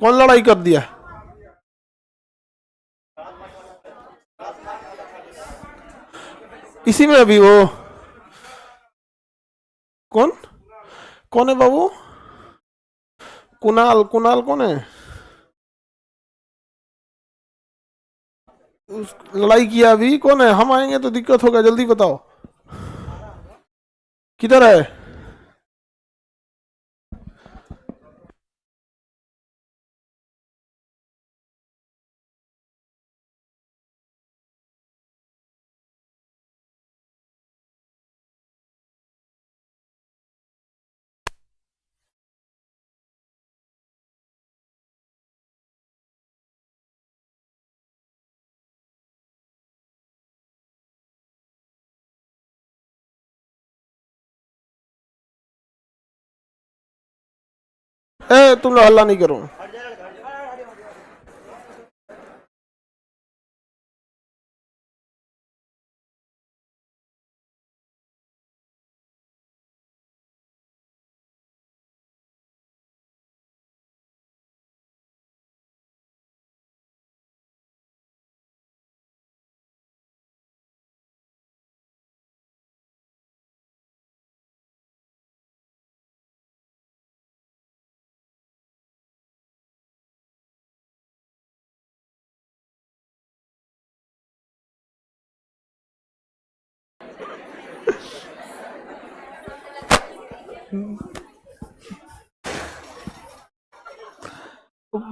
कौन लड़ाई कर दिया? इसी में अभी वो कौन कौन है बाबू? कुणाल कुणाल कौन है? लड़ाई किया अभी कौन है? हम आएंगे तो दिक्कत होगा, जल्दी बताओ किधर है? ए तुम लोग हल्ला नहीं करो।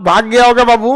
भाग गया होगा बाबू।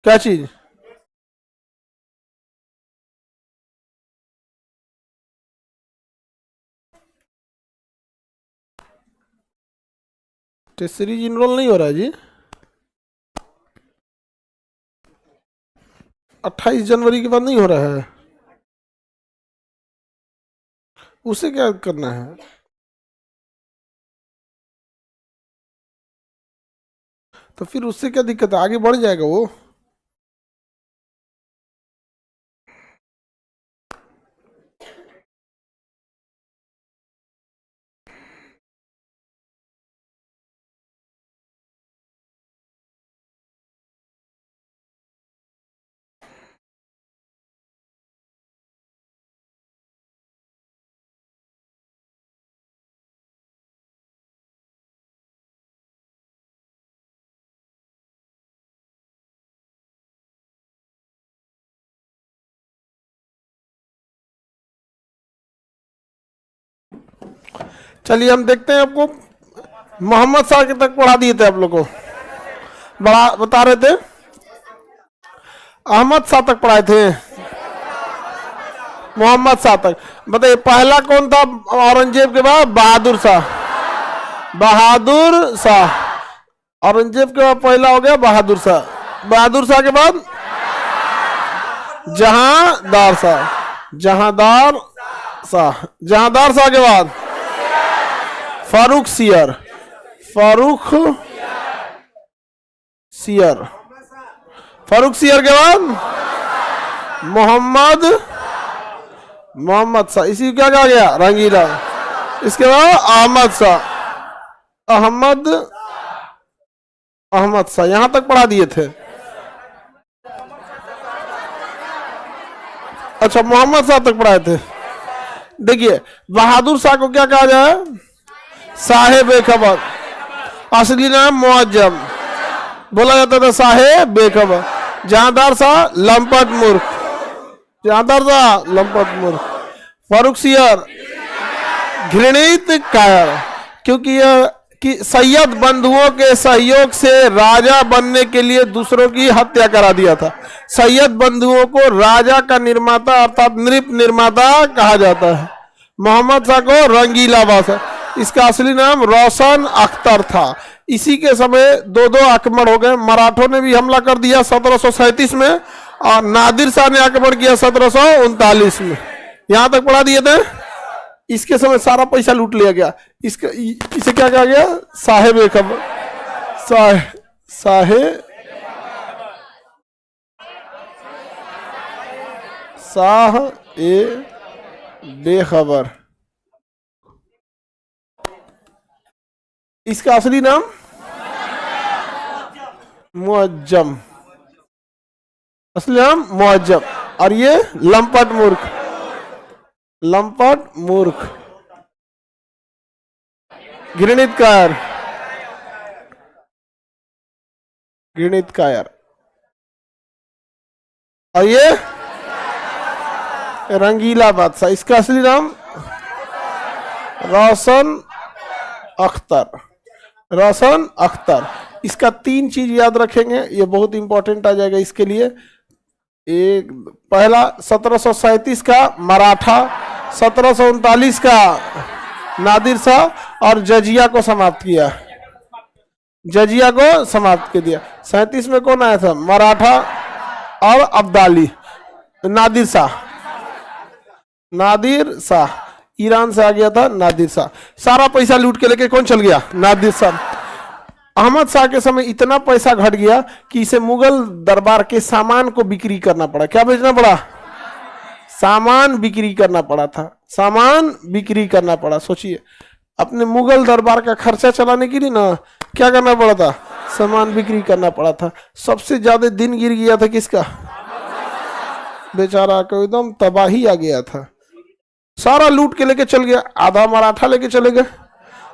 क्या चीज? टेस्ट सीरीज इनरोल नहीं हो रहा है जी। 28 जनवरी के बाद नहीं हो रहा है। उसे क्या करना है? तो फिर उससे क्या दिक्कत है? आगे बढ़ जाएगा वो। चलिए हम देखते हैं आपको। मोहम्मद शाह के तक पढ़ा दिए थे आप लोग को। बड़ा बता रहे थे। अहमद शाह तक पढ़ाए थे। मोहम्मद शाह तक बताइए पहला कौन था औरंगजेब के बाद? बहादुर शाह। बहादुर शाह। औरंगजेब के बाद पहला हो गया बहादुर शाह। बहादुर शाह के बाद जहांदार शाह। जहांदार शाह। जहांदार शाह के बाद फारूक सियर। फारूक सियर। फारूक सियर के बाद मोहम्मद मोहम्मद शाह। इसी क्या कहा गया? रंगीला। इसके बाद अहमद शाह। अहमद अहमद शाह यहां तक पढ़ा दिए थे। अच्छा मोहम्मद शाह तक पढ़ाए थे। देखिए बहादुर शाह को क्या कहा जाए? साहेब बेखबर। असली नाम मुअज्जम। बोला जाता था साहेब बेखबर। जहांदार शाह लंपट मूर्ख। जहांदार शाह लंपट मूर्ख। फारूक सियर घृणित कायर, क्योंकि यह कि सैयद बंधुओं के सहयोग से राजा बनने के लिए दूसरों की हत्या करा दिया था। सैयद बंधुओं को राजा का निर्माता अर्थात नृप निर्माता कहा जाता है। मोहम्मद शाह को रंगीला बादशाह, इसका असली नाम रोशन अख्तर था। इसी के समय दो दो आक्रमण हो गए। मराठों ने भी हमला कर दिया 1737 में और नादिर शाह ने आक्रमण किया 1739 में। यहां तक पढ़ा दिए थे। इसके समय सारा पैसा लूट लिया गया। इसे क्या कहा गया? साहेब खबर, साह ए बेखबर। इसका असली नाम मुअज्जम, असली नाम मुअज्जम। और ये लंपट मूर्ख, लंपट मूर्ख, घृणित कायर, घृणित कायर। और ये रंगीला बादशाह, इसका असली नाम रोशन अख्तर, रोशन अख्तर। इसका 3 चीज याद रखेंगे, ये बहुत इंपॉर्टेंट आ जाएगा इसके लिए। एक पहला 1737 का मराठा, 1739 का नादिर शाह और जजिया को समाप्त किया, जजिया को समाप्त कर दिया। 37 में कौन आया था? मराठा और अब्दाली, नादिर शाह, नादिर शाह ईरान से आ गया था नादिर शाह। सारा पैसा लूट के लेके कौन चल गया? नादिर शाह। अहमद शाह के समय इतना पैसा घट गया कि इसे मुगल दरबार के सामान को बिक्री करना पड़ा। क्या बेचना पड़ा? सामान बिक्री करना पड़ा था, सामान बिक्री करना पड़ा। सोचिए, अपने मुगल दरबार का खर्चा चलाने के लिए ना क्या करना पड़ा था? सामान बिक्री करना पड़ा था। सबसे ज्यादा दिन गिर गया था किसका? बेचारा को एकदम तबाही आ गया था। सारा लूट के लेके चल गया। आधा मराठा लेके चले गए,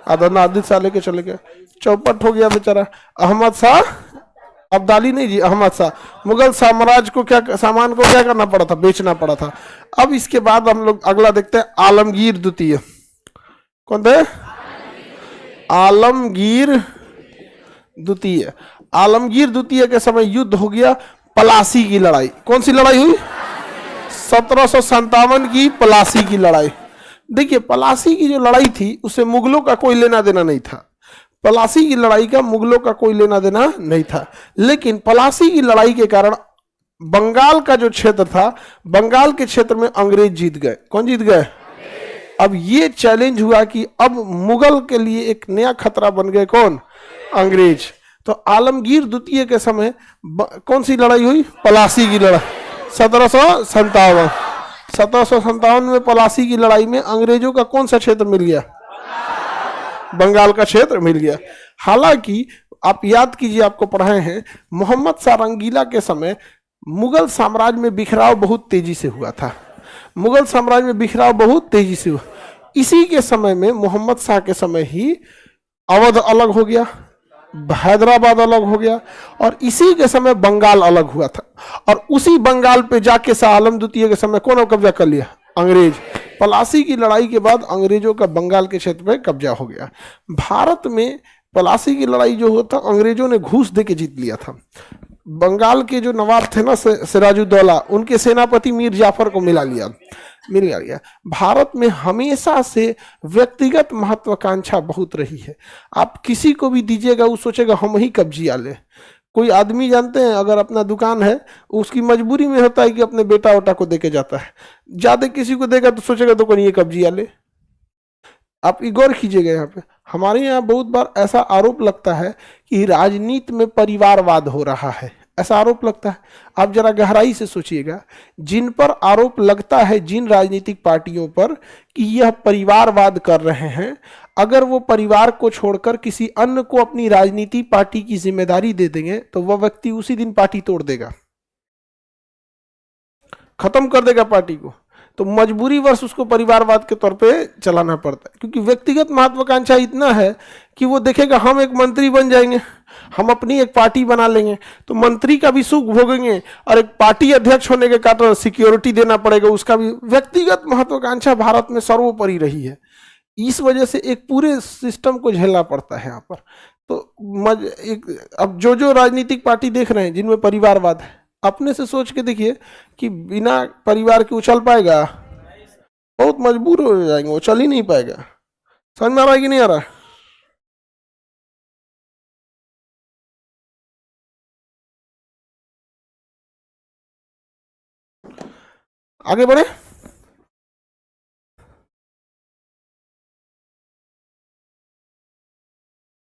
आधा नादिर शाह लेके चले गए। चौपट हो गया बेचारा। अहमद शाह, अब्दाली नहीं जी, अहमद शाह। मुगल साम्राज्य को क्या, सामान को क्या करना पड़ा था? बेचना पड़ा था। अब इसके बाद हम लोग अगला देखते हैं, आलमगीर द्वितीय। कौन थे? आलमगीर द्वितीय। आलमगीर द्वितीय के समय युद्ध हो गया, पलासी की लड़ाई। कौन सी लड़ाई हुई? 1757 की पलासी की लड़ाई। देखिए, पलासी की जो लड़ाई थी उससे मुगलों का कोई लेना देना नहीं था। पलासी की लड़ाई का मुगलों का कोई लेना देना नहीं था। लेकिन पलासी की लड़ाई के कारण बंगाल का जो क्षेत्र था, बंगाल के क्षेत्र में अंग्रेज जीत गए। कौन जीत गए? अब ये चैलेंज हुआ कि अब मुगल के लिए एक नया खतरा बन गए। कौन? अंग्रेज। तो आलमगीर द्वितीय के समय कौन सी लड़ाई हुई? पलासी की लड़ाई। 1757 में पलासी की लड़ाई में अंग्रेजों का कौन सा क्षेत्र मिल गया? बंगाल का क्षेत्र मिल गया। हालांकि आप याद कीजिए, आपको पढ़ाए हैं, मोहम्मद शाह रंगीला के समय मुगल साम्राज्य में बिखराव बहुत तेजी से हुआ था। मुगल साम्राज्य में बिखराव बहुत तेजी से हुआ। इसी के समय में मोहम्मद शाह के समय ही अवध अलग हो गया, हैदराबाद अलग हो गया, और इसी के समय बंगाल अलग हुआ था। और उसी बंगाल पे जाके शाह आलम द्वितीय के समय कौन कब्जा कर लिया? अंग्रेज। पलासी की लड़ाई के बाद अंग्रेजों का बंगाल के क्षेत्र पे कब्जा हो गया। भारत में पलासी की लड़ाई जो होता, अंग्रेजों ने घूस दे के जीत लिया था। बंगाल के जो नवाब थे ना, सिराजुद्दौला, उनके सेनापति मीर जाफर को मिल गया। भारत में हमेशा से व्यक्तिगत महत्वाकांक्षा बहुत रही है। आप किसी को भी दीजिएगा, वो सोचेगा हम ही कब्जिया ले। कोई आदमी जानते हैं, अगर अपना दुकान है, उसकी मजबूरी में होता है कि अपने बेटा वोटा को देके जाता है। ज्यादा किसी को देगा तो सोचेगा तो कोई ये कब्जिया ले। आप गौर कीजिएगा, यहाँ पे हमारे यहाँ बहुत बार ऐसा आरोप लगता है कि राजनीति में परिवारवाद हो रहा है, ऐसा आरोप लगता है। आप जरा गहराई से सोचिएगा, जिन पर आरोप लगता है, जिन राजनीतिक पार्टियों पर कि यह परिवारवाद कर रहे हैं, अगर वो परिवार को छोड़कर किसी अन्य को अपनी राजनीति पार्टी की जिम्मेदारी दे देंगे तो वह व्यक्ति उसी दिन पार्टी तोड़ देगा, खत्म कर देगा पार्टी को। तो मजबूरी वर्ष उसको परिवारवाद के तौर पे चलाना पड़ता है, क्योंकि व्यक्तिगत महत्वाकांक्षा इतना है कि वो देखेगा हम एक मंत्री बन जाएंगे, हम अपनी एक पार्टी बना लेंगे, तो मंत्री का भी सुख भोगेंगे और एक पार्टी अध्यक्ष होने के कारण सिक्योरिटी देना पड़ेगा, उसका भी। व्यक्तिगत महत्वाकांक्षा भारत में सर्वोपरि रही है। इस वजह से एक पूरे सिस्टम को झेलना पड़ता है यहाँ पर। तो अब जो राजनीतिक पार्टी देख रहे हैं जिनमें परिवारवाद है, अपने से सोच के देखिए कि बिना परिवार के उछल पाएगा, बहुत मजबूर हो जाएंगे, वो चल ही नहीं पाएगा। समझ में आ रहा है कि नहीं आ रहा? आगे बढ़े।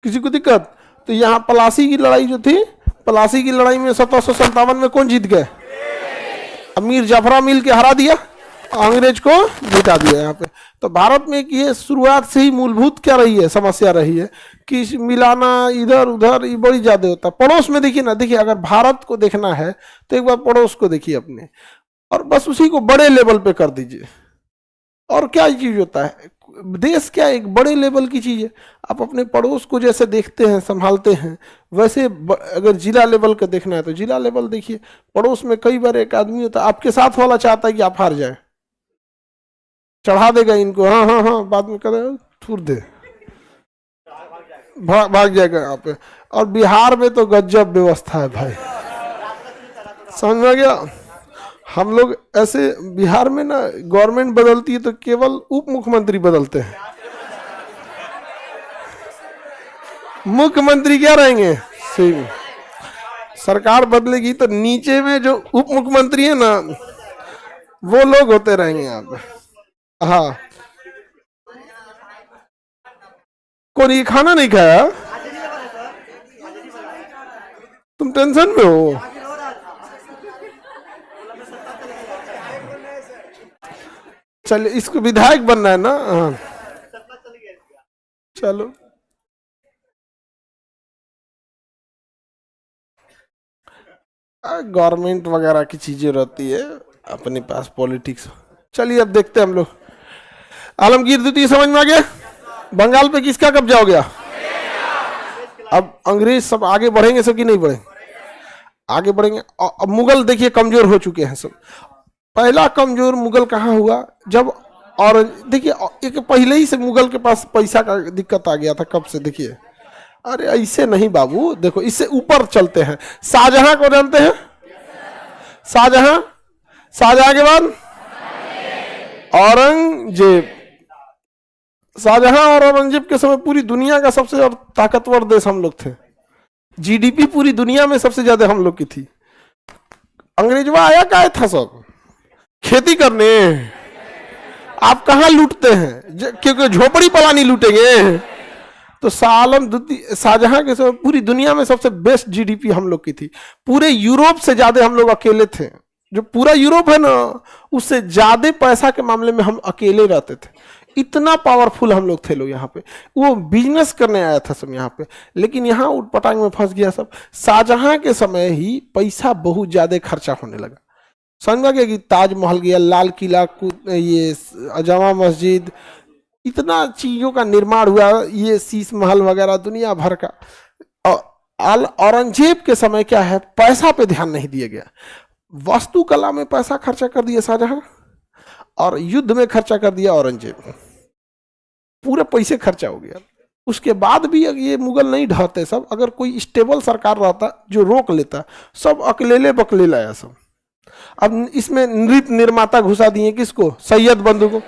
किसी को दिक्कत? तो यहाँ पलासी की लड़ाई जो थी, पलासी की लड़ाई में 1757 में कौन जीत गए? अमीर जाफरा मिल के हरा दिया, अंग्रेज को जिता दिया यहाँ पे। तो भारत में ये शुरुआत से ही मूलभूत क्या रही है, समस्या रही है कि मिलाना इधर उधर ये बड़ी ज्यादा होता है। पड़ोस में देखिए ना, देखिए अगर भारत को देखना है तो एक बार पड़ोस को देखिए अपने, और बस उसी को बड़े लेवल पे कर दीजिए। और क्या चीज होता है, देश क्या एक बड़े लेवल की चीज है। आप अपने पड़ोस को जैसे देखते हैं संभालते हैं, वैसे अगर जिला लेवल का देखना है तो जिला लेवल देखिए। पड़ोस में कई बार एक आदमी होता है, आपके साथ वाला चाहता है कि आप हार जाए, चढ़ा देगा इनको, हाँ हाँ हाँ, बाद में करेगा थूर दे, भाग जाएगा यहाँ पे। और बिहार में तो गजब व्यवस्था है भाई, समझ में आ गया? हम लोग ऐसे बिहार में ना, गवर्नमेंट बदलती है तो केवल उप मुख्यमंत्री बदलते हैं, मुख्यमंत्री क्या रहेंगे? सिंह। सरकार बदलेगी तो नीचे में जो उप मुख्यमंत्री है ना, वो लोग होते रहेंगे यहाँ पे। हाँ, कौन ये खाना नहीं खाया? तुम टेंशन में हो? चलिए, इसको विधायक बनना है ना? हाँ, चलो। गवर्नमेंट वगैरह की चीजें रहती है, अपने पास पॉलिटिक्स। चलिए अब देखते हैं हम लोग। आलमगीर द्वितीय समझ में आ गया? बंगाल पे किसका कब्जा हो गया? अब अंग्रेज सब आगे बढ़ेंगे सब कि नहीं बढ़ेंगे? आगे बढ़ेंगे। अब मुगल देखिए कमजोर हो चुके हैं सब। पहला कमजोर मुगल कहाँ हुआ? जब, और देखिए एक पहले ही से मुगल के पास पैसा का दिक्कत आ गया था। कब से? देखिए, अरे ऐसे नहीं बाबू, देखो इससे ऊपर चलते हैं। शाहजहां को जानते हैं? शाहजहां, शाहजहां के बाद औरंगजेब। शाहजहां और औरंगजेब के समय पूरी दुनिया का सबसे ताकतवर देश हम लोग थे। जीडीपी पूरी दुनिया में सबसे ज्यादा हम लोग की थी। अंग्रेजवा आया क्या था? सब खेती करने। आप कहाँ लूटते हैं? क्योंकि झोपड़ी पलानी लूटेंगे। तो शाहजहां के समय पूरी दुनिया में सबसे बेस्ट जीडीपी हम लोग की थी। पूरे यूरोप से ज्यादा हम लोग अकेले थे। जो पूरा यूरोप है ना, उससे ज्यादा पैसा के मामले में हम अकेले रहते थे। इतना पावरफुल हम लोग थे लोग यहाँ पे। वो बिजनेस करने आया था सब यहाँ पे, लेकिन यहाँ उटपटांग में फंस गया सब। शाहजहां के समय ही पैसा बहुत ज्यादा खर्चा होने लगा। समझ गया कि ताजमहल गया, लाल किला, ये जामा मस्जिद, इतना चीजों का निर्माण हुआ, ये शीश महल वगैरह दुनिया भर का। औरंगजेब के समय क्या है, पैसा पे ध्यान नहीं दिया गया। वास्तुकला में पैसा खर्चा कर दिया शाहजहां, और युद्ध में खर्चा कर दिया औरंगजेब। पूरे पैसे खर्चा हो गया। उसके बाद भी ये मुगल नहीं ढहते सब। अगर कोई स्टेबल सरकार रहता जो रोक लेता, सब अकेले बकले लाया सब। अब इसमें नृत्य निर्माता घुसा दिए, किसको? सैयद बंधु को।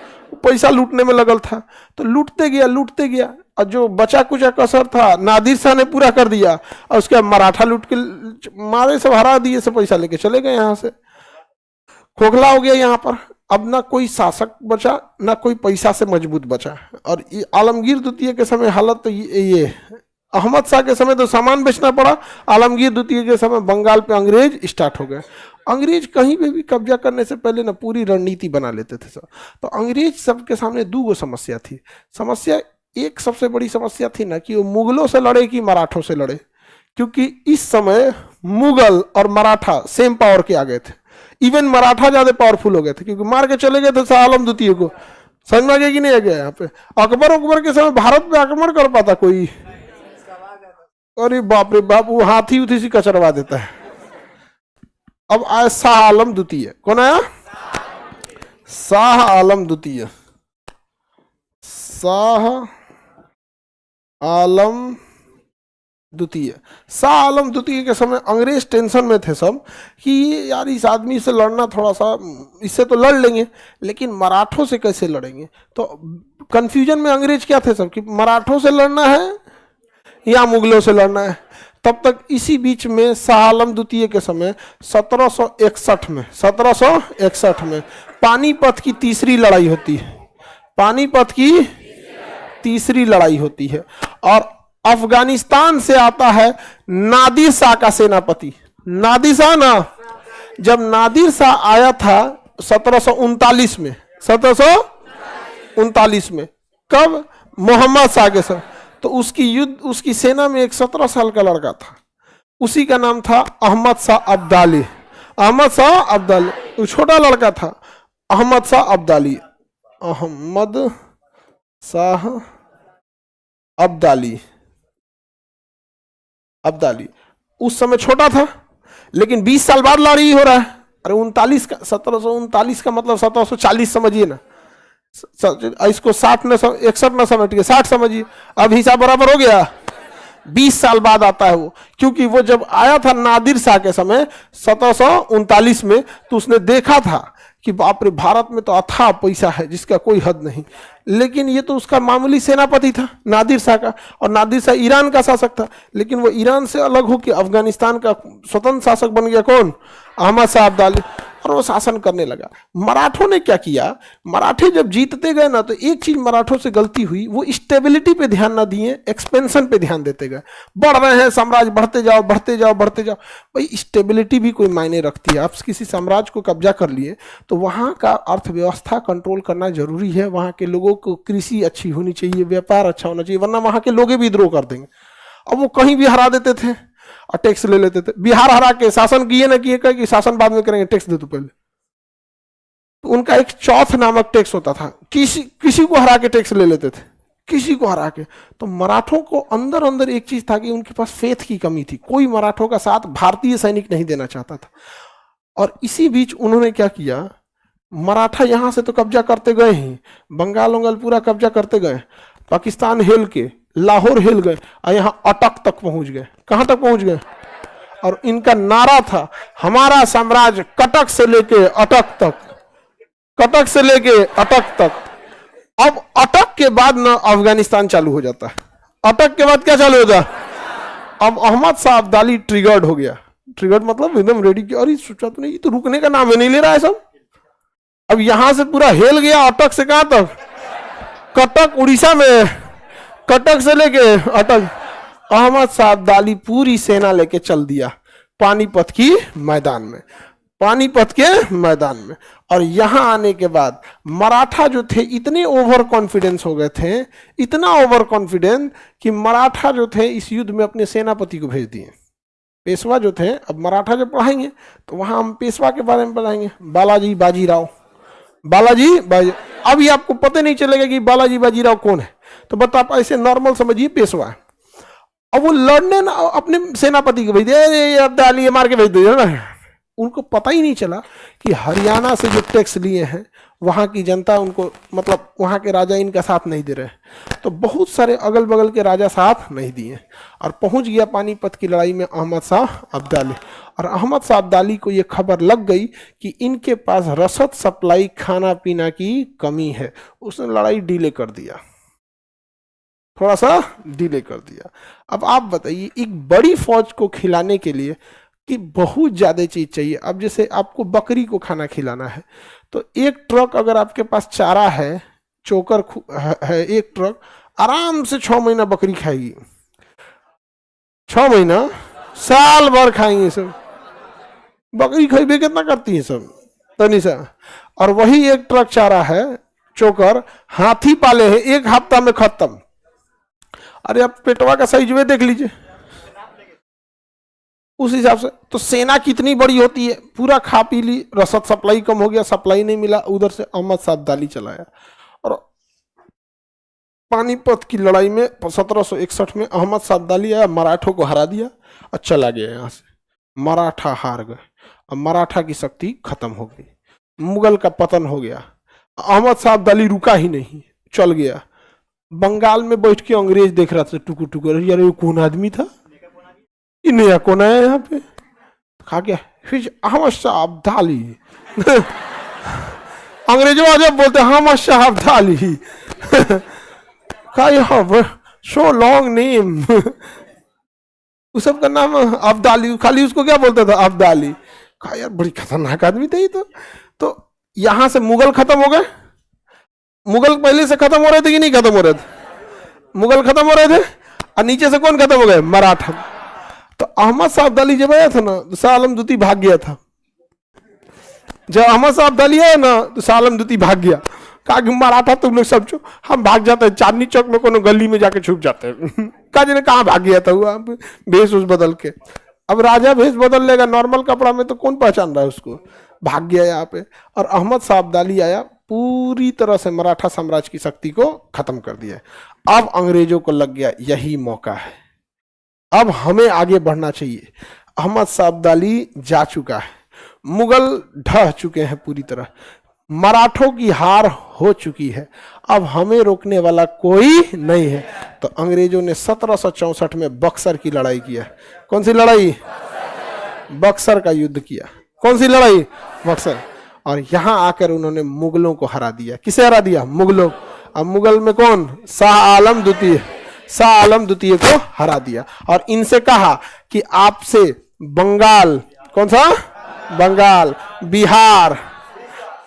पैसा लूटने में लगल था, तो लूटते गया। और जो बचा कुचा कसर था नादिर शाह ने पूरा कर दिया। और उसके मराठा लूट के मारे सब हरा दिए, सब पैसा लेके चले गए यहाँ से। खोखला हो गया यहाँ पर। अब ना कोई शासक बचा, ना कोई पैसा से मजबूत बचा। और आलमगीर द्वितीय के समय हालत तो ये अहमद शाह के समय तो सामान बेचना पड़ा। आलमगीर द्वितीय के समय बंगाल पे अंग्रेज स्टार्ट हो गए। अंग्रेज कहीं पे भी कब्जा करने से पहले ना पूरी रणनीति बना लेते थे सब। तो अंग्रेज सबके सामने दो समस्या थी। समस्या एक सबसे बड़ी समस्या थी ना कि वो मुगलों से लड़े कि मराठों से लड़े, क्योंकि इस समय मुगल और मराठा सेम पावर के आ गए थे। इवन मराठा ज्यादा पावरफुल हो गए थे, क्योंकि मार के चले गए थे शाह आलम द्वितीय को। समझ में आ गया कि नहीं आ गया? यहाँ पे अकबर के समय भारत पे आक्रमण कर पाता कोई? अरे बाप रे बाप, वो हाथी उथी सी कचरवा देता है। अब आया शाह आलम द्वितीय। कौन आया? शाह आलम द्वितीय। शाह आलम द्वितीय। शाह आलम द्वितीय के समय अंग्रेज टेंशन में थे सब कि यार इस आदमी से लड़ना थोड़ा सा, इससे तो लड़ लेंगे लेकिन मराठों से कैसे लड़ेंगे। तो कंफ्यूजन में अंग्रेज क्या थे सब कि मराठों से लड़ना है या मुगलों से लड़ना है। तब तक इसी बीच में शाह आलम द्वितीय के समय 1761 में पानीपत की तीसरी लड़ाई होती है। पानीपत की तीसरी लड़ाई होती है और अफगानिस्तान से आता है नादिर शाह का सेनापति। नादिर शाह ना, जब नादिर शाह आया था 1739 में, 1739 में, कब? मोहम्मद शाह के साथ। तो उसकी सेना में एक 17 साल का लड़का था, उसी का नाम था अहमद शाह अब्दाली। अहमद शाह अब्दाली, वो छोटा लड़का था, अहमद शाह अब्दाली। अहमद शाह अब्दाली उस समय छोटा था लेकिन 20 साल बाद लड़ाई हो रहा है। अरे 39 का 1739 का मतलब 1740 समझिए ना, इसको 60 में 61 में समझिए, 60 समझिए, अब हिसाब बराबर हो गया। 20 साल बाद आता है वो, क्योंकि वो जब आया था नादिर शाह के समय 1739 में तो उसने देखा था कि बाप रे भारत में तो अथाह पैसा है जिसका कोई हद नहीं, लेकिन ये तो उसका मामूली सेनापति था नादिर शाह का, और नादिर शाह ईरान का शासक था, लेकिन वो ईरान से अलग होकर अफगानिस्तान का स्वतंत्र शासक बन गया। कौन? अहमद शाह अब्दाली। और वो शासन करने लगा। मराठों ने क्या किया, मराठे जब जीतते गए ना तो एक चीज मराठों से गलती हुई, वो स्टेबिलिटी पे ध्यान ना दिए, एक्सपेंशन पे ध्यान देते गए। बढ़ रहे हैं साम्राज्य, बढ़ते जाओ बढ़ते जाओ बढ़ते जाओ। भाई स्टेबिलिटी भी कोई मायने रखती है। आप किसी साम्राज्य को कब्जा कर लिए तो वहाँ का अर्थव्यवस्था कंट्रोल करना जरूरी है, वहाँ के लोगों को कृषि अच्छी होनी चाहिए, व्यापार अच्छा होना चाहिए, वरना वहाँ के लोग भी विद्रोह कर देंगे। अब वो कहीं भी हरा देते थे और टैक्स ले लेते थे। बिहार हरा के शासन किए ना किए, कहे कि शासन बाद में करेंगे, टैक्स दे दो पहले। तो उनका एक चौथ नामक टैक्स होता था, किसी को हरा के टैक्स ले लेते थे, किसी को हरा के। तो मराठों को अंदर अंदर एक चीज था कि उनके पास फेथ की कमी थी, कोई मराठों का साथ भारतीय सैनिक नहीं देना चाहता था। और इसी बीच उन्होंने क्या किया, मराठा यहां से तो कब्जा करते गए ही, बंगाल वंगाल पूरा कब्जा करते गए, पाकिस्तान हिल के, लाहौर हिल गए और यहाँ अटक तक पहुंच गए। कहां तक पहुंच गए? और इनका नारा था, हमारा साम्राज्य कटक से लेके अटक तक, कटक से लेके अटक तक। अब अटक के बाद ना अफगानिस्तान चालू हो जाता है। अटक के बाद क्या चालू होता है? अब अहमद शाह अब्दाली ट्रिगर्ड हो गया। ट्रिगर्ड मतलब एकदम रेडी किया, अरे सोचा तो नहीं, ये तो रुकने का नाम ही नहीं ले रहा है सब। अब यहां से पूरा हिल गया, अटक से कहां तक? कटक उड़ीसा में, कटक से लेके अटक। अहमद शाह अब्दाली पूरी सेना लेके चल दिया पानीपत की मैदान में, पानीपत के मैदान में। और यहां आने के बाद मराठा जो थे इतने ओवर कॉन्फिडेंस हो गए थे, इतना ओवर कॉन्फिडेंस कि मराठा जो थे इस युद्ध में अपने सेनापति को भेज दिए। पेशवा जो थे, अब मराठा जब पढ़ाएंगे तो वहां हम पेशवा के बारे में पढ़ाएंगे, बालाजी बाजीराव। बालाजी बाजी, अभी आपको पता नहीं चलेगा कि बालाजी बाजीराव कौन है, तो बस आप ऐसे नॉर्मल समझिए पेशवा है। अब वो लड़ने ना अपने सेनापति को भेज दिया, अब्दाली मार के भेज दिया ना। उनको पता ही नहीं चला कि हरियाणा से जो टैक्स लिए हैं वहाँ की जनता उनको, मतलब वहाँ के राजा इनका साथ नहीं दे रहे, तो बहुत सारे अगल बगल के राजा साथ नहीं दिए। और पहुँच गया पानीपत की लड़ाई में अहमद शाह अब्दाली। और अहमद शाह अब्दाली को ये खबर लग गई कि इनके पास रसद सप्लाई, खाना पीना की कमी है। उसने लड़ाई डिले कर दिया, थोड़ा सा डिले कर दिया। अब आप बताइए, एक बड़ी फौज को खिलाने के लिए कि बहुत ज़्यादा चीज़ चाहिए। अब जैसे आपको बकरी को खाना खिलाना है तो एक ट्रक अगर आपके पास चारा है, चोकर है, एक ट्रक आराम से 6 महीना बकरी खाएगी। 6 महीना, साल भर खाएंगे सब। बकरी खाइबे कितना करती है सब तनी सा। और वही एक ट्रक चारा है, चोकर, हाथी पाले हैं, 1 हफ्ता में खत्म। अरे आप पेटवा का साइज वे देख लीजिए उस हिसाब से। तो सेना कितनी बड़ी होती है, पूरा खा पी ली, रसद सप्लाई कम हो गया, सप्लाई नहीं मिला, उधर से अहमद शाह अब्दाली चलाया। और पानीपत की लड़ाई में 1761 में अहमद शाह अब्दाली आया, मराठों को हरा दिया और चला गया यहाँ से। मराठा हार गए, अब मराठा की शक्ति खत्म हो गई, मुगल का पतन हो गया। अहमद शाह अब्दाली रुका ही नहीं, चल गया। बंगाल में बैठ के अंग्रेज देख रहा था टुकुर टुकुर, यार ये कौन आदमी था, ये नया कौन आया यहाँ पे, खा गया फिर हम अब्दाली अंग्रेजों आ जब बोलते हम अब्दाली सो लॉन्ग नेम उस सबका नाम अब्दाली, खाली उसको क्या बोलता था अब्दाली। कहा यार बड़ी खतरनाक आदमी थे ये तो यहां से मुगल खत्म हो गए। मुगल पहले से खत्म हो रहे थे कि नहीं खत्म हो रहे थे? मुगल खत्म हो रहे थे और नीचे से कौन खत्म हो गए? मराठा। तो अहमद शाह अब्दाली जब आया था ना तो शाह आलम द्वितीय भाग गया था। जब अहमद शाह अब्दाली आया ना तो शाह आलम द्वितीय भाग गया, कहा कि मराठा तुम लोग सब हम भाग जाते हैं, चांदनी चौक में कोनो गली में जाके छुप जाते हैं कहा जी ने कहा भाग गया था हुआ भेष उस बदल के। अब राजा भेष बदल लेगा नॉर्मल कपड़ा में तो कौन पहचान रहा है उसको, भाग गया यहाँ पे। और अहमद शाह अब्दाली आया, पूरी तरह से मराठा साम्राज्य की शक्ति को खत्म कर दिया। अब अंग्रेजों को लग गया यही मौका है, अब हमें आगे बढ़ना चाहिए। अहमद शाह अब्दाली जा चुका है, मुगल ढह चुके हैं पूरी तरह, मराठों की हार हो चुकी है, अब हमें रोकने वाला कोई नहीं है। तो अंग्रेजों ने 1764 में बक्सर की लड़ाई किया। कौन सी लड़ाई? बक्सर का युद्ध किया। कौन सी लड़ाई? बक्सर। और यहां आकर उन्होंने मुगलों को हरा दिया। किसे हरा दिया? मुगलों। अब मुगल में कौन? शाह आलम द्वितीय। शाह आलम द्वितीय को हरा दिया और इनसे कहा कि आपसे बंगाल, कौन सा? बंगाल, बिहार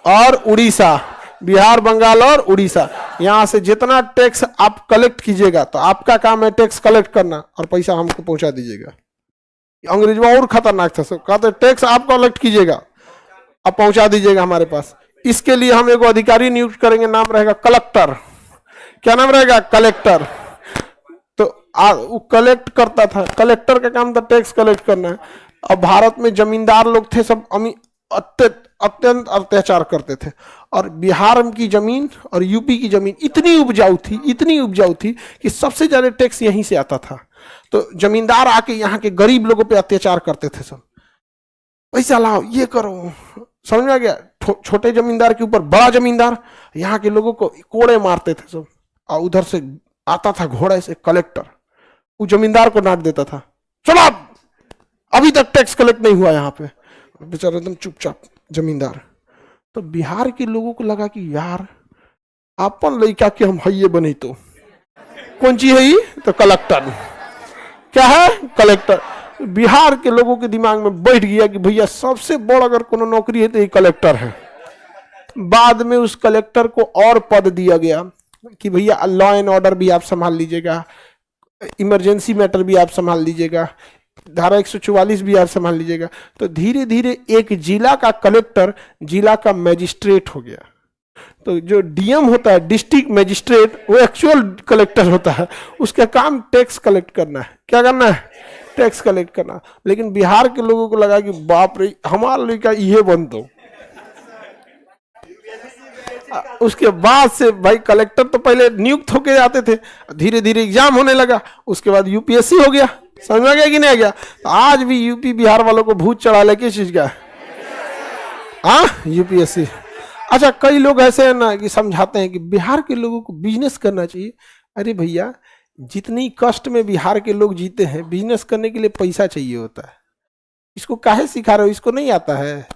और उड़ीसा, बिहार, बंगाल और उड़ीसा, यहां से जितना टैक्स आप कलेक्ट कीजिएगा, तो आपका काम है टैक्स कलेक्ट करना और पैसा हमको पहुंचा दीजिएगा। अंग्रेजों और खतरनाक था, सब कहते टैक्स आप कलेक्ट कीजिएगा, अब पहुंचा दीजिएगा हमारे पास। इसके लिए हम एक अधिकारी नियुक्त करेंगे, नाम रहेगा कलेक्टर। क्या नाम रहेगा? कलेक्टर। तो वो कलेक्ट करता था, कलेक्टर का काम था टैक्स कलेक्ट करना है। अब भारत में जमींदार लोग थे सब अत्यंत अत्याचार करते थे और बिहार की जमीन और यूपी की जमीन इतनी उपजाऊ थी कि सबसे ज्यादा टैक्स यहीं से आता था। तो जमींदार आके यहाँ के गरीब लोगों पे अत्याचार करते थे, सब पैसा लाओ, ये करो, समझ में आ गया? छोटे जमींदार के ऊपर बड़ा जमींदार यहाँ के लोगों को कोड़े मारते थे सब। और उधर से आता था घोड़े से कलेक्टर, वो जमींदार को डांट देता था, चलो अभी तक टैक्स कलेक्ट नहीं हुआ यहाँ पे, बेचारा एकदम चुपचाप जमींदार। तो बिहार के लोगों को लगा कि यार अपन लड़का के हम हइये बने, तो कौन चीज है ये? तो कलेक्टर। क्या है? कलेक्टर। बिहार के लोगों के दिमाग में बैठ गया कि भैया सबसे बड़ा अगर कोनो नौकरी है तो ये कलेक्टर है। बाद में उस कलेक्टर को और पद दिया गया कि भैया लॉ एंड ऑर्डर भी आप संभाल लीजिएगा, इमरजेंसी मैटर भी आप संभाल लीजिएगा, धारा 144 भी आप संभाल लीजिएगा। तो धीरे धीरे एक जिला का कलेक्टर जिला का मैजिस्ट्रेट हो गया। तो जो डीएम होता है, डिस्ट्रिक्ट मैजिस्ट्रेट, वो एक्चुअल कलेक्टर होता है, उसका काम टैक्स कलेक्ट करना है। क्या करना है? टैक्स कलेक्ट करना। लेकिन बिहार के लोगों को लगा कि बाप रे हमारा लड़का ये बन दो। उसके बाद से भाई कलेक्टर तो पहले नियुक्त होके जाते थे, धीरे धीरे एग्जाम होने लगा, उसके बाद यूपीएससी हो गया। समझ में आ गया कि नहीं आ गया? तो आज भी यूपी बिहार वालों को भूत चढ़ा ले किस चीज का? हाँ, यूपीएससी। अच्छा, कई लोग ऐसे हैं ना कि समझाते हैं कि बिहार के लोगों को बिजनेस करना चाहिए। अरे भैया, जितनी कष्ट में बिहार के लोग जीते हैं, बिजनेस करने के लिए पैसा चाहिए होता है। इसको काहे सिखा रहे हो? इसको नहीं आता है?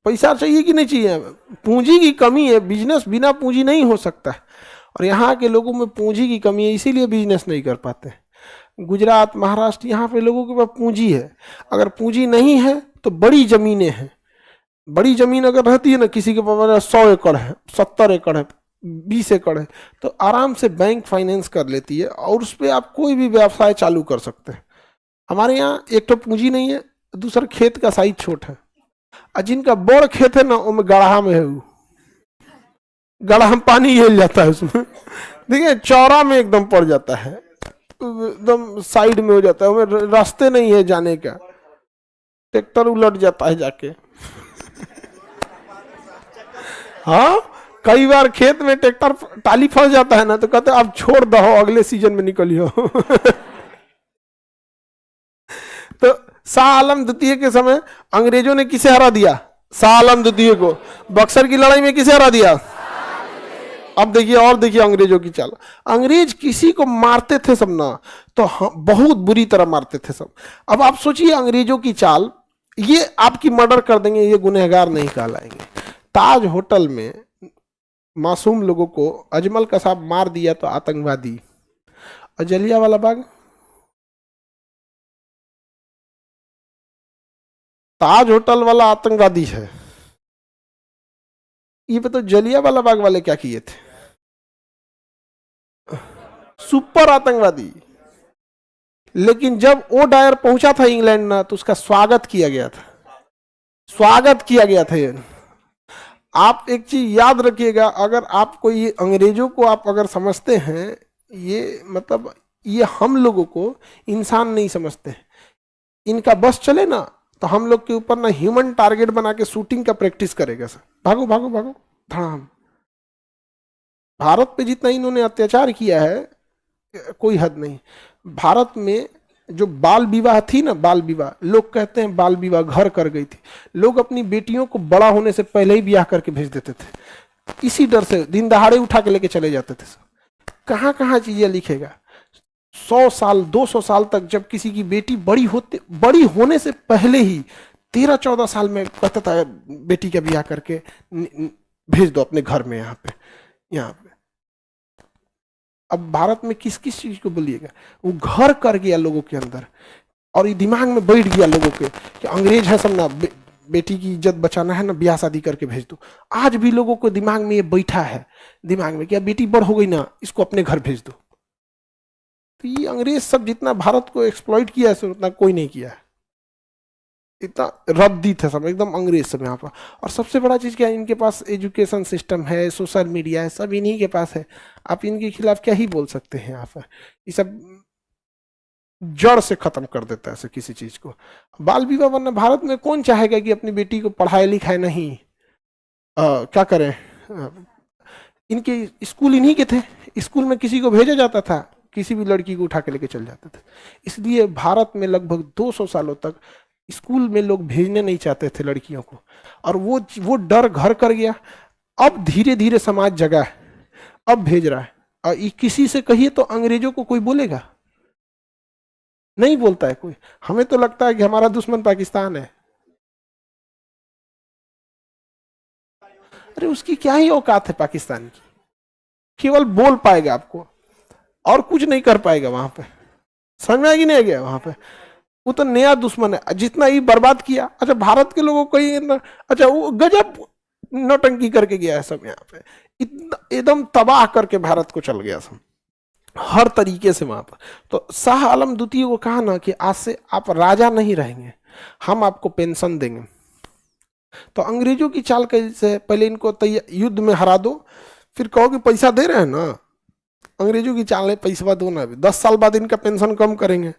पैसा चाहिए कि नहीं चाहिए? पूंजी की कमी है, बिजनेस बिना पूंजी नहीं हो सकता। और यहाँ के लोगों में पूंजी की कमी है, इसीलिए बिजनेस नहीं कर पाते। गुजरात, महाराष्ट्र, यहाँ पे लोगों के पास पूंजी है। अगर पूंजी नहीं है तो बड़ी जमीनें हैं, बड़ी जमीन अगर रहती है ना, किसी के पास 100 एकड़ है, 70 एकड़ है, 20 एकड़ है, तो आराम से बैंक फाइनेंस कर लेती है और उस पर आप कोई भी व्यवसाय चालू कर सकते हैं। हमारे यहाँ एक तो पूंजी नहीं है, दूसरा खेत का साइज छोटा है, और जिनका बड़ खेत है ना, वो गढ़ा में है, गढ़ा में पानी हिल जाता है उसमें, देखिए चौरा में एकदम पड़ जाता है, एकदम साइड में हो जाता है, उसमें रास्ते नहीं है जाने का, ट्रैक्टर उलट जाता है जाके। हाँ, कई बार खेत में ट्रैक्टर टाली फंस जाता है ना, तो कहते अब छोड़ दो, अगले सीजन में निकलियो। तो शाह आलम द्वितीय के समय अंग्रेजों ने किसे हरा दिया? शाह आलम द्वितीय को। बक्सर की लड़ाई में किसे हरा दिया? अब देखिए, और देखिए अंग्रेजों की चाल। अंग्रेज किसी को मारते थे सब ना, तो बहुत बुरी तरह मारते थे सब। अब आप सोचिए अंग्रेजों की चाल, ये आपकी मर्डर कर देंगे, ये गुनहगार नहीं कहलाएंगे। ताज होटल में मासूम लोगों को अजमल कसाब मार दिया तो आतंकवादी, और जलियांवाला बाग, ताज होटल वाला आतंकवादी है। ये बताओ जलियांवाला बाग वाले क्या किए थे? सुपर आतंकवादी। लेकिन जब ओ डायर पहुंचा था इंग्लैंड ना, तो उसका स्वागत किया गया था, स्वागत किया गया था। आप एक चीज याद रखिएगा, अगर आप कोई अंग्रेजों को आप अगर समझते हैं, ये मतलब ये हम लोगों को इंसान नहीं समझते। इनका बस चले ना, तो हम लोग के ऊपर ना ह्यूमन टारगेट बना के शूटिंग का प्रैक्टिस करेगा सर, भागो भागो भागो धड़ाम। भारत पे जितना इन्होंने अत्याचार किया है कोई हद नहीं। भारत में जो बाल विवाह थी ना, बाल विवाह, लोग कहते हैं बाल विवाह घर कर गई थी। लोग अपनी बेटियों को बड़ा होने से पहले ही ब्याह करके भेज देते थे, इसी डर से दिन दहाड़े उठा के लेके चले जाते थे। कहाँ कहाँ चीजें लिखेगा। 100 साल 200 साल तक जब किसी की बेटी बड़ी होने से पहले ही 13-14 साल में कहता था बेटी का ब्याह करके भेज दो अपने घर में, यहाँ पे। अब भारत में किस किस चीज को बोलिएगा, वो घर कर गया लोगों के अंदर, और ये दिमाग में बैठ गया लोगों के कि अंग्रेज है सब ना, बेटी की इज्जत बचाना है ना, ब्याह शादी करके भेज दो। आज भी लोगों को दिमाग में ये बैठा है, दिमाग में क्या बेटी बड़ हो गई ना, इसको अपने घर भेज दो। तो ये अंग्रेज सब जितना भारत को एक्सप्लॉइट किया है उतना कोई नहीं किया है। इतना रद्दी थे सब एकदम अंग्रेज सब यहाँ पर। और सबसे बड़ा चीज क्या है, इनके पास एजुकेशन सिस्टम है, सोशल मीडिया है, सब इन्हीं के पास है। आप इनके खिलाफ क्या ही बोल सकते हैं यहाँ पर। ये सब जड़ से खत्म कर देता है किसी चीज को। बाल विवाह, वरना भारत में कौन चाहेगा कि अपनी बेटी को पढ़ाए लिखाए नहीं, क्या करें। इनके स्कूल इन्हीं के थे, स्कूल में किसी को भेजा जाता था, किसी भी लड़की को उठा के लेके चल जाते थे। इसलिए भारत में लगभग 200 सालों तक स्कूल में लोग भेजने नहीं चाहते थे लड़कियों को, और वो डर घर कर गया। अब धीरे धीरे समाज जगा है, अब भेज रहा है। और किसी से कहिए तो अंग्रेजों को कोई बोलेगा नहीं, बोलता है कोई। हमें तो लगता है कि हमारा दुश्मन पाकिस्तान है। अरे उसकी क्या ही औकात है पाकिस्तान की, केवल बोल पाएगा आपको और कुछ नहीं कर पाएगा वहां पे। समझ में आ कि नहीं गया? वहां पे वो तो नया दुश्मन है, जितना ही बर्बाद किया। अच्छा भारत के लोगों को अच्छा वो गजब नौटंकी करके गया है सब यहाँ पे, एकदम तबाह करके भारत को चल गया सब हर तरीके से वहां पर। तो शाह आलम द्वितीय को कहा ना कि आज से आप राजा नहीं रहेंगे, हम आपको पेंशन देंगे। तो अंग्रेजों की चाल कैसे, पहले इनको युद्ध में हरा दो, फिर कहो कि पैसा दे रहे हैं ना। अंग्रेजों की चाल है पैसा दो ना, 10 साल बाद इनका पेंशन कम करेंगे,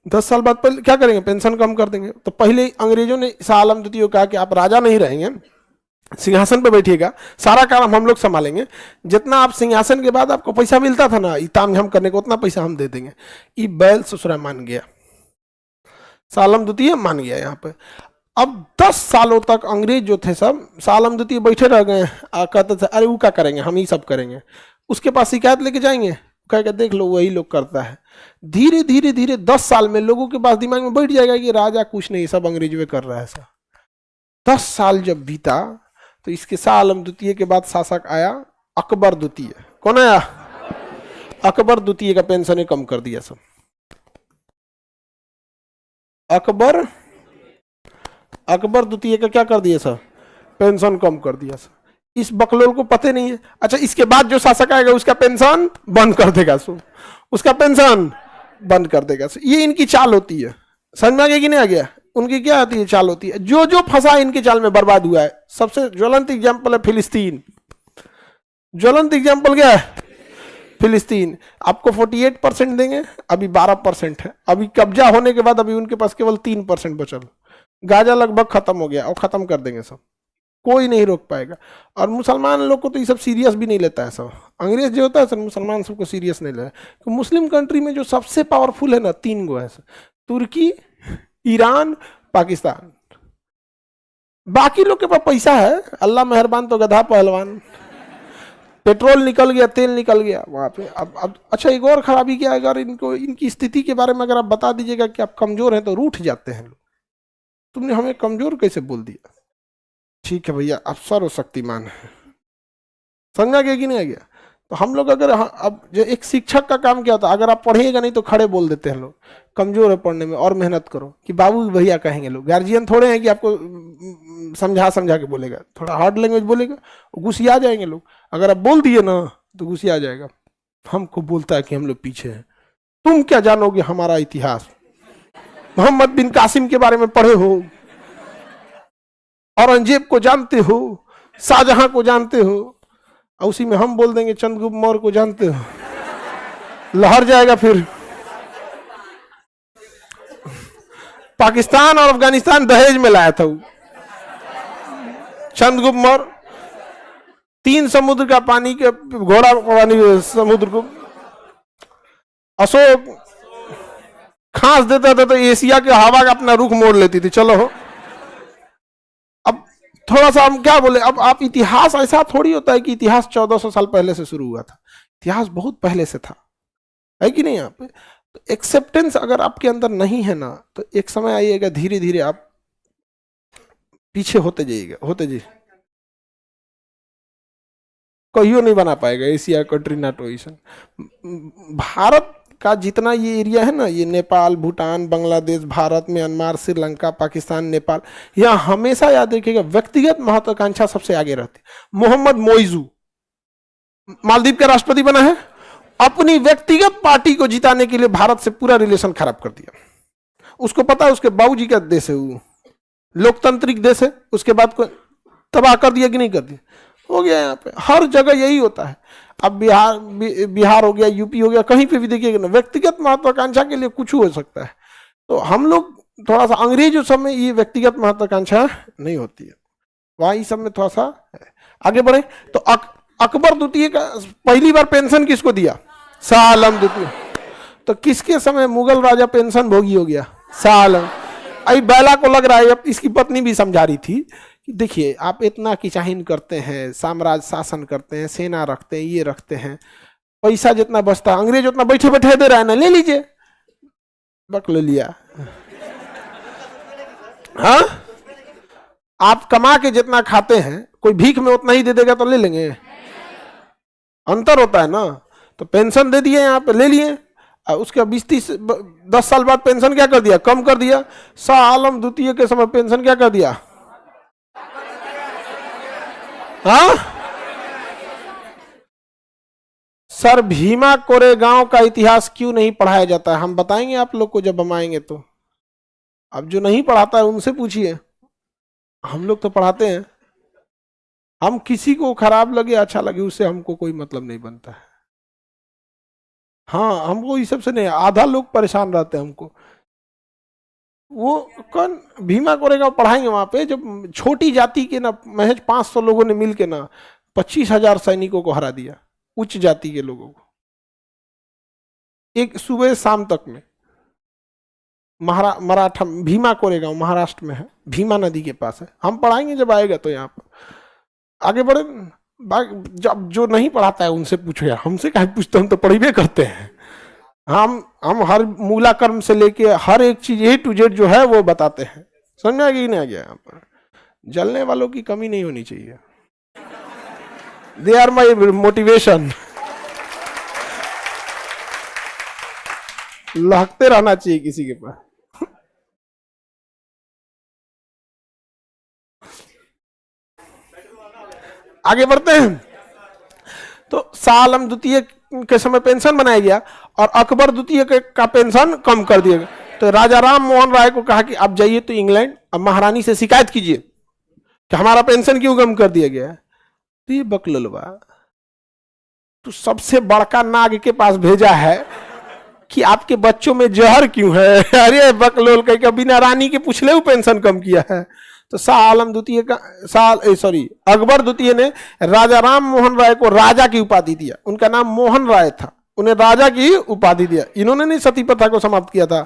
10 साल बाद पहले क्या करेंगे, पेंशन कम कर देंगे। तो पहले अंग्रेजों ने शाह आलम द्वितीय को कहा कि आप राजा नहीं रहेंगे, सिंहासन पे बैठिएगा, सारा काम हम लोग संभालेंगे। जितना आप सिंहासन के बाद आपको पैसा मिलता था ना ताम झाम करने को, उतना पैसा हम दे देंगे। ये बैल ससुरा मान गया, शाह आलम द्वितीय मान गया यहाँ पे। अब 10 सालों तक अंग्रेज जो थे सब, शाह आलम द्वितीय बैठे रह गए, कहते थे अरे वो क्या करेंगे, हम ही सब करेंगे। उसके पास शिकायत लेके जाएंगे, कहेगा देख लो वही लोग करता है। धीरे धीरे धीरे 10 साल में लोगों के पास दिमाग में बैठ जाएगा कि राजा कुछ नहीं, सब अंग्रेज में कर रहा है सब। 10 साल जब बीता तो इसके शाह आलम द्वितीय के बाद शासक आया अकबर द्वितीय। कौन आया? अकबर द्वितीय का पेंशन कम कर दिया सब। अकबर द्वितीय का क्या कर दिया सर, पेंशन कम कर दिया सर। इस बकलोल को पता नहीं है। अच्छा इसके बाद जो शासक आएगा उसका पेंशन बंद कर देगा सो, उसका पेंशन बंद कर देगा सो। ये इनकी चाल होती है, समझ में आ गया कि नहीं आ गया? उनकी क्या आती है, चाल होती है। जो जो फंसा इनके चाल में बर्बाद हुआ है। सबसे ज्वलंत एग्जाम्पल है फिलिस्तीन। ज्वलंत एग्जाम्पल क्या है? फिलिस्तीन। आपको 48% देंगे, अभी 12% है। अभी कब्जा होने के बाद अभी उनके पास केवल 3% बचल। गाजा लगभग खत्म हो गया और खत्म कर देंगे सब, कोई नहीं रोक पाएगा। और मुसलमान लोग को तो ये सब सीरियस भी नहीं लेता है सब। अंग्रेज जो होता है सर, मुसलमान सबको सीरियस नहीं लेता। तो मुस्लिम कंट्री में जो सबसे पावरफुल है ना, 3 गो है सर, तुर्की, ईरान, पाकिस्तान। बाकी लोग के पास पैसा है, अल्लाह मेहरबान तो गधा पहलवान। पेट्रोल निकल गया, तेल निकल गया वहां पे। अब अच्छा, एक और खराबी क्या है, अगर इनको इनकी स्थिति के बारे में अगर आप बता दीजिएगा कि आप कमजोर हैं तो रूठ जाते हैं लोग। तुमने हमें कमजोर कैसे बोल दिया? ठीक है भैया, आप सर्वशक्तिमान है, समझा गया कि नहीं आ गया? तो हम लोग अगर अब जो एक शिक्षक का काम क्या होता है, अगर आप पढ़िएगा नहीं तो खड़े बोल देते हैं लोग, कमजोर है पढ़ने में और मेहनत करो, कि बाबू भैया कहेंगे लोग। गार्जियन थोड़े हैं कि आपको समझा समझा के बोलेगा, थोड़ा हार्ड लैंग्वेज बोलेगा, गुस्सिया जाएंगे लोग। अगर आप बोल दिए ना तो गुस्सिया जाएगा। हमको बोलता है कि हम लोग पीछे हैं। तुम क्या जानोगे हमारा इतिहास? मोहम्मद बिन कासिम के बारे में पढ़े हो, औरंगजेब को जानते हो, शाहजहां को जानते हो, और उसी में हम बोल देंगे चंद्रगुप्त मौर्य को जानते हो, लहर जाएगा फिर। पाकिस्तान और अफगानिस्तान दहेज में लाया था चंद्रगुप्त मौर्य। 3 समुद्र का पानी के घोड़ा पानी समुद्र को अशोक खांस देता था तो एशिया के हवा का अपना रुख मोड़ लेती थी। चलो हो, अब थोड़ा सा हम क्या बोले, अब आप इतिहास ऐसा थोड़ी होता है कि इतिहास 1400 साल पहले से शुरू हुआ था। इतिहास बहुत पहले से था, है कि नहीं? यहाँ पे तो एक्सेप्टेंस अगर आपके अंदर नहीं है ना, तो एक समय आइएगा धीरे धीरे आप पीछे होते जाइएगा, होते जाइए, कहियो नहीं बना पाएगा Asia country NATO Asian. Bharat का जितना ये एरिया है ना, ये नेपाल, भूटान, बांग्लादेश, भारत, म्यांमार, श्रीलंका, पाकिस्तान, नेपाल, यहाँ हमेशा याद रखिएगा व्यक्तिगत महत्वाकांक्षा सबसे आगे रहती है। मोहम्मद मोइजू मालदीव का राष्ट्रपति बना है, अपनी व्यक्तिगत पार्टी को जिताने के लिए भारत से पूरा रिलेशन खराब कर दिया। उसको पता है उसके बाबूजी का देश है, वो लोकतांत्रिक देश है, उसके बाद को तबाह कर दिया कि नहीं कर दिया? हो गया। यहाँ पे हर जगह यही होता है। अब बिहार हो गया, यूपी हो गया, कहीं पे भी देखिएगा ना, व्यक्तिगत महत्वाकांक्षा के लिए कुछ हो सकता है। तो हम लोग थोड़ा सा अंग्रेजों सब में ये व्यक्तिगत महत्वाकांक्षा नहीं होती है, वहां इस सब में थोड़ा सा है। आगे बढ़े तो अकबर द्वितीय का पहली बार पेंशन किसको दिया? शाह आलम द्वितीय। तो किसके समय मुगल राजा पेंशन भोगी हो गया? शाह आलम। अभी बैला को लग रहा है, अब इसकी पत्नी भी समझा रही थी कि देखिए आप इतना किचाहिन करते हैं, साम्राज्य शासन करते हैं, सेना रखते हैं, ये रखते हैं, पैसा जितना बचता है अंग्रेज उतना बैठे बैठे दे रहा है ना, ले लीजिए। बक ले लिया। हाँ, आप कमा के जितना खाते हैं कोई भीख में उतना ही दे देगा तो ले लेंगे? अंतर होता है ना। तो पेंशन दे दिए, यहाँ पे ले लिए, उसके 20-30-10 साल बाद पेंशन क्या कर दिया? कम कर दिया। शाह आलम द्वितीय के समय पेंशन क्या कर दिया? हाँ सर, भीमा कोरेगांव का इतिहास क्यों नहीं पढ़ाया जाता है? हम बताएंगे आप लोग को जब हम आएंगे तो। अब जो नहीं पढ़ाता है उनसे पूछिए, हम लोग तो पढ़ाते हैं। हम किसी को खराब लगे अच्छा लगे उससे हमको कोई मतलब नहीं बनता है। हाँ, हमको इस सबसे नहीं, आधा लोग परेशान रहते हैं हमको। वो कौन भीमा कोरेगांव पढ़ाएंगे वहां पे, जब छोटी जाति के ना महज 500 लोगों ने मिलके ना 25,000 सैनिकों को हरा दिया, उच्च जाति के लोगों को, एक सुबह शाम तक में। मराठा भीमा कोरेगांव महाराष्ट्र में है, भीमा नदी के पास है। हम पढ़ाएंगे जब आएगा तो। यहाँ पर आगे बढ़े, जब जो नहीं पढ़ाता है उनसे पूछो यार, हमसे क्या पूछते, हम तो पढ़े करते हैं। हम हर मूला कर्म से लेके हर एक चीज A to Z जो है वो बताते हैं। समझ में आ गया नहीं आ गया? यहाँ पर जलने वालों की कमी नहीं होनी चाहिए। They are my motivation. लहकते रहना चाहिए किसी के पास। आगे बढ़ते हैं। तो शाह आलम द्वितीय के समय पेंशन बनाया गया और अकबर द्वितीय का पेंशन कम कर दिया गया। तो राजा राम मोहन राय को कहा कि आप जाइए तो इंग्लैंड, अब महारानी से शिकायत कीजिए कि हमारा पेंशन क्यों कम कर दिया गया है। तो ये बकललवा तो सबसे बड़का नाग के पास भेजा है कि आपके बच्चों में जहर क्यों है। अरे बकलोल कह बिना रानी के पूछ ले पेंशन कम किया है। तो शाह आलम द्वितीय का अकबर द्वितीय ने राजा राम मोहन राय को राजा की उपाधि दिया। उनका नाम मोहन राय था, उन्हें राजा की उपाधि दिया। इन्होंने नहीं सती प्रथा को समाप्त किया था।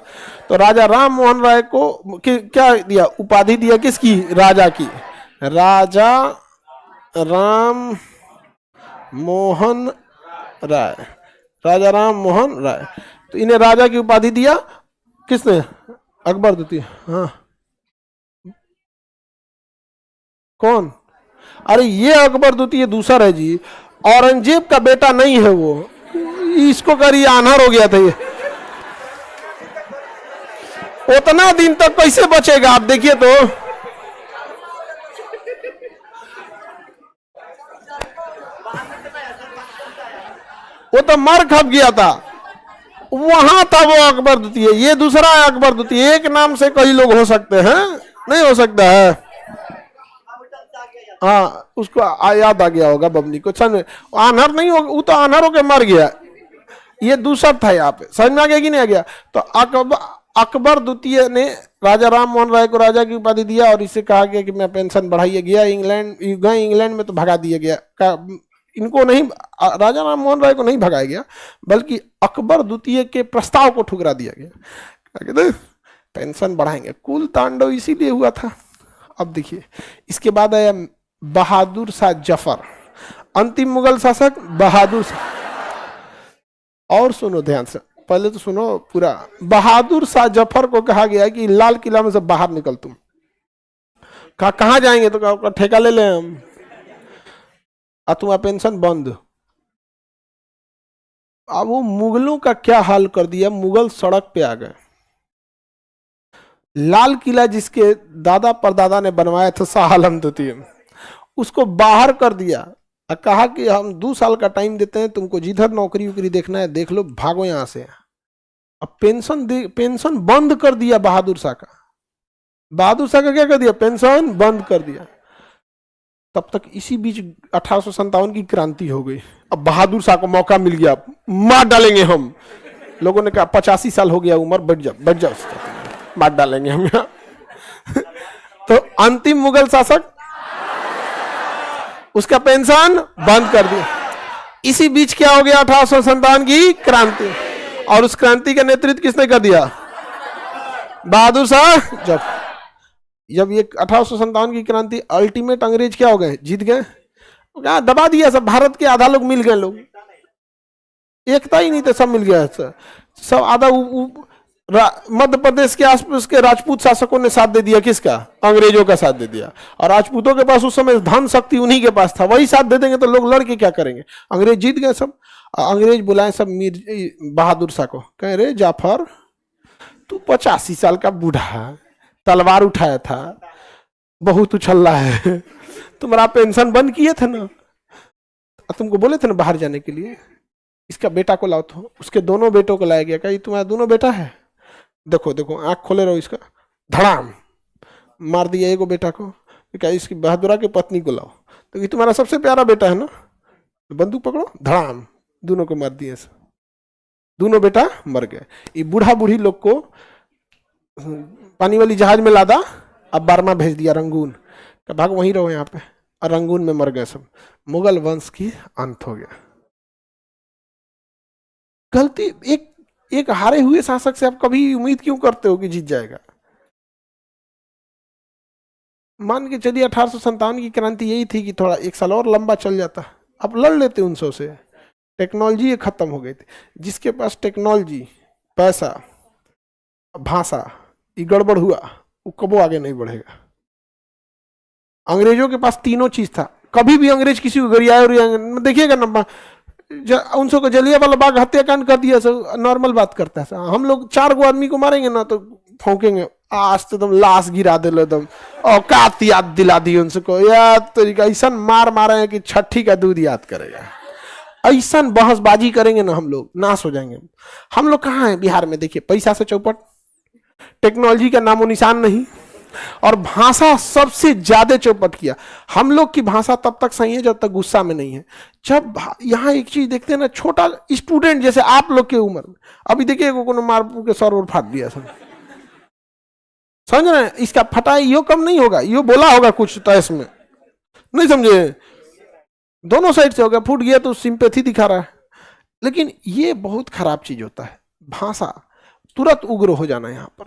तो राजा राम मोहन राय को क्या दिया? उपाधि दिया। किसकी? राजा की। राजा राम मोहन राय, राजा राम मोहन राय। तो इन्हें राजा की उपाधि दिया किसने? अकबर द्वितीय। हाँ, कौन? अरे ये अकबर द्वितीय दूसरा है जी, औरंगजेब का बेटा नहीं है वो। इसको करिए आन्हर हो गया था ये। उतना दिन तक कैसे बचेगा आप देखिए तो। वो तो मर खप गया था, वहां था वो अकबर द्वितीय। ये दूसरा है अकबर द्वितीय। एक नाम से कई लोग हो सकते हैं, नहीं हो सकता है। हाँ, उसको याद आ गया होगा बबनी को। समझ में? आनहर नहीं हो, वो तो आनहर होकर मर गया। ये दूसरा था यहाँ पे। समझ में आ गया कि नहीं आ गया? तो अकबर द्वितीय ने राजा राम मोहन राय को राजा की उपाधि दिया और इससे कहा गया कि मैं पेंशन बढ़ाइए। गया इंग्लैंड, गए इंग्लैंड में तो भगा दिया गया। इनको नहीं, राजा राम मोहन राय को नहीं भगाया गया, बल्कि अकबर द्वितीय के प्रस्ताव को ठुकरा दिया गया। कहते पेंशन बढ़ाएंगे। कुल तांडव इसीलिए हुआ था। अब देखिए, इसके बाद आया बहादुर शाह जफर, अंतिम मुगल शासक बहादुर शाह। और सुनो ध्यान से, पहले तो सुनो पूरा। बहादुर शाह जफर को कहा गया कि लाल किला में से बाहर निकल तुम। कहाँ जाएंगे? तो कहा ठेका ले लें हम, तुम्हारा पेंशन बंद। अब वो मुगलों का क्या हाल कर दिया, मुगल सड़क पे आ गए। लाल किला जिसके दादा परदादा ने बनवाया था शाह आलम द्वितीय, उसको बाहर कर दिया और कहा कि हम 2 साल का टाइम देते हैं तुमको, जिधर नौकरी वोकरी देखना है देख लो, भागो यहां से। अब पेंशन बंद कर दिया बहादुर शाह का। बहादुर शाह का क्या कर दिया? पेंशन बंद कर दिया। तब तक इसी बीच 1857 की क्रांति हो गई। अब बहादुर शाह को मौका मिल गया, मार डालेंगे हम। लोगों ने कहा 85 साल हो गया उम्र, बैठ जाओ, मार डालेंगे हम यहाँ। तो अंतिम मुगल शासक, उसका पेंशन बंद कर दिया। इसी बीच क्या हो गया? 1857 की क्रांति। और उस क्रांति का नेतृत्व किसने कर दिया? बहादुर शाह। जब ये 1857 की क्रांति, अल्टीमेट अंग्रेज क्या हो गए? जीत गए। दबा दिया सब, भारत के आधा लोग मिल गए। लोग एकता ही नहीं थे, सब मिल गया सब। आधा मध्य प्रदेश के आसपास के राजपूत शासकों ने साथ दे दिया। किसका? अंग्रेजों का साथ दे दिया। और राजपूतों के पास उस समय धन शक्ति उन्हीं के पास था, वही साथ दे देंगे तो लोग लड़ के क्या करेंगे? अंग्रेज जीत गए सब। अंग्रेज बुलाए सब मीर बहादुर शाह को, कह रहे जाफर तू 85 साल का बूढ़ा, तलवार उठाया था, बहुत उछल रहा है, तुम्हारा पेंशन बंद किए थे ना, तुमको बोले थे ना बाहर जाने के लिए, इसका बेटा को लाओ। तो उसके दोनों बेटों को लाया गया। कहा तुम्हारा दोनों बेटा है, देखो देखो, आंख खोले रहो। इसका धड़ाम मार दिया एगो बेटा को। क्या इसकी बहादुरा की पत्नी को लाओ, तो ये तुम्हारा सबसे प्यारा बेटा है ना, बंदूक पकड़ो, धड़ाम, दोनों को मार दिए। दोनों बेटा मर गए। ये बूढ़ा बूढ़ी लोग को पानी वाली जहाज में लादा, अब बारमा भेज दिया रंगून, भाग वहीं रहो यहाँ पे, और रंगून में मर गए सब। मुगल वंश की अंत हो गया। गलती एक हारे हुए शासक से आप कभी उम्मीद क्यों करते हो कि जीत जाएगा? मान के चलिए 1857 की क्रांति यही थी कि थोड़ा 1 साल और लंबा चल जाता, आप लड़ लेते 1900 से। टेक्नोलॉजी खत्म हो गई थी। जिसके पास टेक्नोलॉजी, पैसा, भाषा, ये गड़बड़ हुआ, वो कबो आगे नहीं बढ़ेगा। अंग्रेजों के पास तीनों चीज था। कभी भी अंग्रेज किसी को गरियाए और देखिएगा ना, उनसे को जलियांवाला बाग हत्याकांड कर दिया, सब नॉर्मल बात करता है। हम लोग 4 गो आदमी को मारेंगे ना तो फौकेंगे, आज तो एकदम लाश गिरा दे एकदम, औकात याद दिला दी उनको। याद तरीका ऐसा मार मारे हैं कि छठी का दूध याद करेगा। ऐसा बहसबाजी करेंगे ना हम लोग, नाश हो जाएंगे। हम लोग कहाँ हैं बिहार में? देखिए, पैसा से चौपट, टेक्नोलॉजी का नामो निशान नहीं, और भाषा सबसे ज्यादा चौपट किया। हम लोग की भाषा तब तक सही है जब तक गुस्सा में नहीं है। जब यहाँ एक चीज देखते हैं ना, छोटा स्टूडेंट जैसे आप लोग के उम्र में, अभी देखिए को मार के सर और फाट दिया सब, समझ रहे हैं? इसका फटा यो कम नहीं होगा, यो बोला होगा कुछ तो इसमें, नहीं समझे? दोनों साइड से होगा, फूट गया तो सिंपैथी दिखा रहा है। लेकिन ये बहुत खराब चीज होता है, भाषा तुरंत उग्र हो जाना यहाँ पर।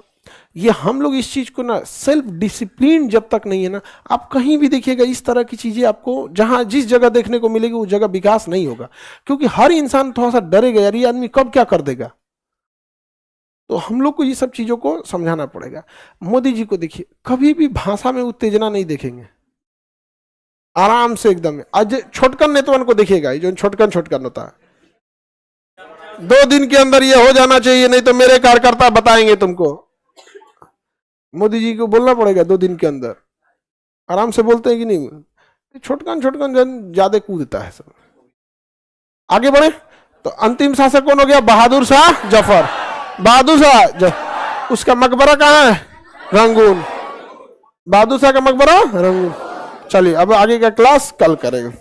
ये हम लोग इस चीज को ना, सेल्फ डिसिप्लिन जब तक नहीं है ना, आप कहीं भी देखिएगा इस तरह की चीजें आपको जहां जिस जगह देखने को मिलेगी उस जगह विकास नहीं होगा, क्योंकि हर इंसान थोड़ा सा डरेगा, यार ये आदमी कब क्या कर देगा। तो हम लोग को ये सब चीजों को समझाना पड़ेगा। मोदी जी को देखिए, कभी भी भाषा में उत्तेजना नहीं देखेंगे, आराम से एकदम। आज छोटकन नेतवन को देखिएगा, जो छोटकन छोटकन होता है, 2 दिन के अंदर ये हो जाना चाहिए, नहीं तो मेरे कार्यकर्ता बताएंगे तुमको। मोदी जी को बोलना पड़ेगा 2 दिन के अंदर। आराम से बोलते हैं कि नहीं? छोटकन छोटकन जन ज्यादा कूदता है सब। आगे बढ़े तो अंतिम शासक कौन हो गया? बहादुर शाह जफर। बहादुर शाह उसका मकबरा कहाँ है? रंगून। बहादुर शाह का मकबरा रंगून। चलिए अब आगे का क्लास कल करेंगे।